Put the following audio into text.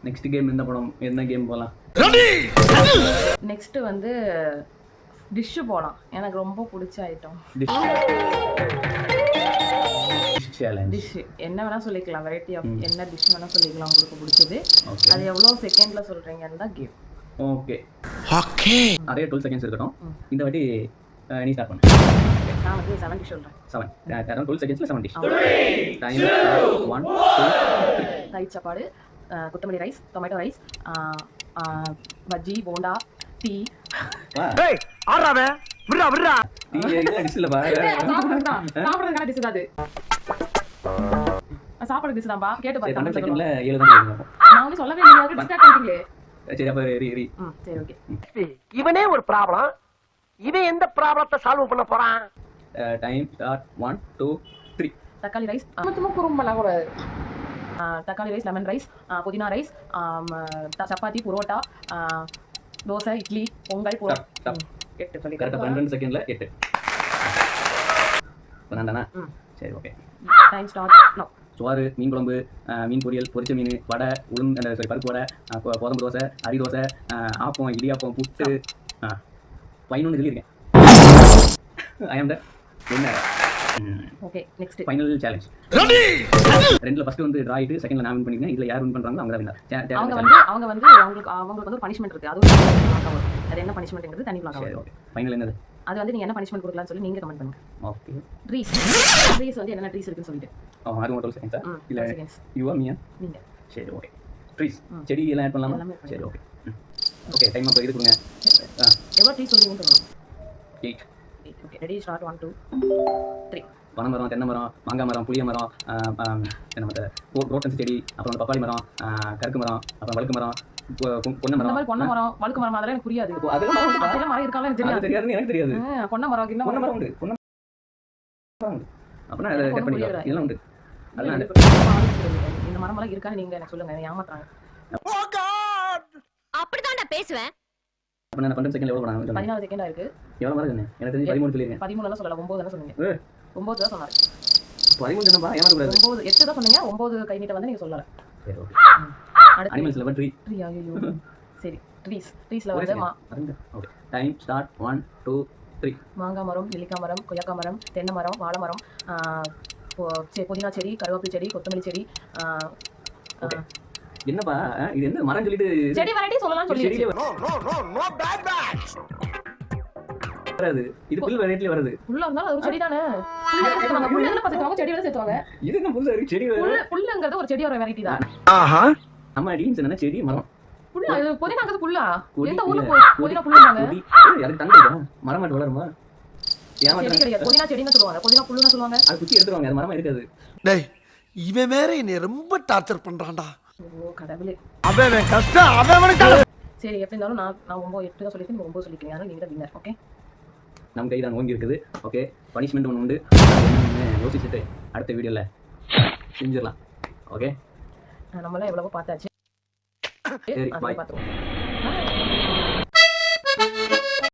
Next game எந்த படம், என்ன கேம் போலாம்? நெக்ஸ்ட் வந்து டிஷ் போலாம். எனக்கு ரொம்ப பிடிச்ச ஐட்டம் டிஷ் சேலஞ்ச். டிஷ் என்ன வேணா சொல்லிக்கலாம். வெரைட்டி ஆஃப் என்ன டிஷ் வேணா சொல்லிக்கலாம் உங்களுக்கு பிடிச்சது. ஓகே. அது எவ்வளோ செகண்ட்ல சொல்றீங்கன்னு தான் கேம். ஓகே. ஓகே. அதே 12 செகண்ட்ஸ் இருக்கட்டும். இந்த வாட்டி நீ ஸ்டார்ட் பண்ணு. நான் வந்து 7 டிஷ் சொல்றேன். 7. 12 செகண்ட்ஸ்ல 7 டிஷ். டைம் 1 2 3. தயிர் சாப்பாடு, கொத்தமல்லி rice, tomato rice, bajji, bonda, tea. டேய் ஆறாவே விட்றா விட்றா. டீ என்ன டிஷ் இல்ல பாரு. சாப்பிடுறதுக்கான டிஷ் தான் அது. சாப்பாடு டிஷ் தான்பா. கேட்டு பாருங்க. 12 செகண்ட்ல 7 தான் சொல்லுங்க. நான் வந்து சொல்லவே இல்லையா? ஸ்டார்ட் பண்ணிட்டீங்களே. சரி அப்ப ரீ. சரி ஓகே. இவனே ஒரு ப்ராப்ளம். இவன் எந்த ப்ராப்ளத்தை சால்வ் பண்ண போறான்? Time start 1 2 3. தக்காளி ரைஸ், சும்மா குறும்பலாம் கூடாது. தக்காளி ரைஸ், லெமன் ரைஸ், புதினா ரைஸ், சப்பாத்தி, புரோட்டா, தோசை, இட்லி, பொங்கல், 8 சொல்லி கரெக்டா 12 செகண்ட்ல 8. பண்ணாண்டனா? சரி ஓகே. Time start no. சோறு, மீன் குழம்பு, மீன் பொரியல், பொரிச்ச மீன், வடை, பருப்பு வடை, கோதம்பு தோசை, அரி தோசை, ஆப்பம், இடியாப்பம், புட்டு. 11 சொல்லியிருக்கேன். ஐ ஆம் the winner. Okay next final challenge. ரெண்டுல ஃபர்ஸ்ட் வந்து டிரா ஆயிட்டு செகண்ட்ல நான் வின் பண்ணிருக்கேன். இதுல யார் வின் பண்றாங்களோ அவங்க தான் வின்னர். அவங்களுக்கு ஒரு பனிஷ்மென்ட் இருக்கு. அது என்ன பனிஷ்மென்ட்ங்கிறது தனி பிளாக் ஆகும். ஓகே. ஃபைனல் என்னது? அது வந்து நீங்க என்ன பனிஷ்மென்ட் கொடுக்கலாம்னு சொல்லி நீங்க கமெண்ட் பண்ணுங்க. ஓகே. ட்ரீஸ் வந்து என்னென்ன ட்ரீஸ் இருக்குன்னு சொல்லிட்டு. அது 12 செகண்ட்ஸா இல்ல 12 seconds. யூவா மீயா? நீங்க. சரி ஓகே. ட்ரீஸ் செடி எல்லாம் ஆட் பண்ணலாமா? எல்லாமே add சரி ஓகே. ஓகே டைம் அப்ப இது கொடுங்க. எவ்வளவு ட்ரீஸ் சொல்றீங்கன்னு சொல்லணும். 8. Okay ready start 1 2 3. பனை மரம், தென்னை மரம், மாங்காய் மரம், புளிய மரம், என்ன மத்த ரோட்டன்ஸ் செடி, அப்புறம் வந்து பப்பாளி மரம், கருக்கு மரம், அப்புறம் வழுக்கு மரம், பொன்னை இந்த மரம். மாதிரி பொன்னை மரம், வழுக்கு மரம் அதெல்லாம் எனக்கு புரியாது. அதெல்லாம் மரம் இருக்கால எனக்கு அது தெரியாது. தெரியாதுன்னு எனக்கு தெரியாது. பொன்னை மரம், கிண்ண பொன்னை மரம் மரம் உண்டு. பொன்னை மரம் உண்டு. அப்படின்னா அதை கட் பண்ணிக்கலாம். இதெல்லாம் உண்டு. அதெல்லாம் இந்த மரம் எல்லாம் இருக்கான்னு நீங்க எனக்கு சொல்லுங்க. ஏமாத்துறாங்க. அப்படிதான் நான் பேசுவேன். அப்ப நான் 12 செகண்ட்ல எவ்வளவு பண்ணாங்க? 14 செகண்டா இருக்கு. எவ்வளவு மரம் சொன்னேன்? எனக்கு தெரிஞ்சு 13 சொல்லிருக்கேன். 13 எல்லாம் சொல்லல. 9 தான சொன்னீங்க. 9 தான் சொன்னாரு. 13 சொன்னப்பா ஏமாத்த கூடாது. 9 8 தான் சொன்னீங்க. 9 கை நீட்ட வந்து நீங்க சொல்லல. சரி ஓகே. அடுத்து அனிமல்ஸ்ல வந்து ட்ரீ. ஐயோ. சரி ட்ரீஸ்ல வந்து ஓகே. Time start 1 2 3. மாங்காய் மரம், நெல்லிக்காய் மரம், கொய்யாக்காய் மரம், தென்னை மரம், வாழை மரம், புதினா செடி, கருவேப்பிலை செடி, கொத்தமல்லி செடி. ஓகே. என்னப்பா இது என்ன மரம் சொல்லிட்டு செடி வெரைட்டி சொல்லலாம் சொல்லி. நோ பேட் பேட். வராது. இது புல் வெரைட்டில வருது. புல்ல இருந்தாலும் அது ஒரு செடி தானே. புல்ல எதுல பாத்துவாங்க? செடி வேற சேர்த்துவாங்க. இது என்ன புதுசா இருக்கு? செடி புல்லுங்கிறது ஒரு செடியோட வெரைட்டி தான். ஆஹா. நம்ம டீம்ஸ் என்ன செடி மரம். புல்ல இது புதினாங்கிறது புல்லா? எந்த ஊர்ல கொடி புதினா புல்லுங்க? அதுக்கு தங்கடா. மரம் மட்டும் வளருமா? செடி கிடையாது. புதினா செடின்னு சொல்லுவாங்க. புதினா புல்லுன்னு சொல்லுவாங்க. அது குச்சி எடுத்துருவாங்க. அது மரமா இருக்காது. டேய் இவன் வேற என்னை ரொம்ப டார்ச்சர் பண்றான்டா. ஓ கடவுளே. அவன் கஷ்டம் அவனுக்கு. சரி எப்படி இருந்தாலும் நான் 9 8 தான் சொல்லிருக்கேன். நீங்க 9 சொல்லிருக்கீங்க. அதனால நீங்க தான் வின்னர். ஓகே. நம்ம கை தான் ஓங்கி இருக்குது. ஓகே. பனிஷ்மென்ட் ஒன்று உண்டு. என்னன்னு யோசிச்சுட்டு அடுத்த வீடியோல செஞ்சிடலாம். ஓகே. நம்மளாம் எவ்வளவோ பார்த்தாச்சு. சரி பாய். பார்த்துருவோம்.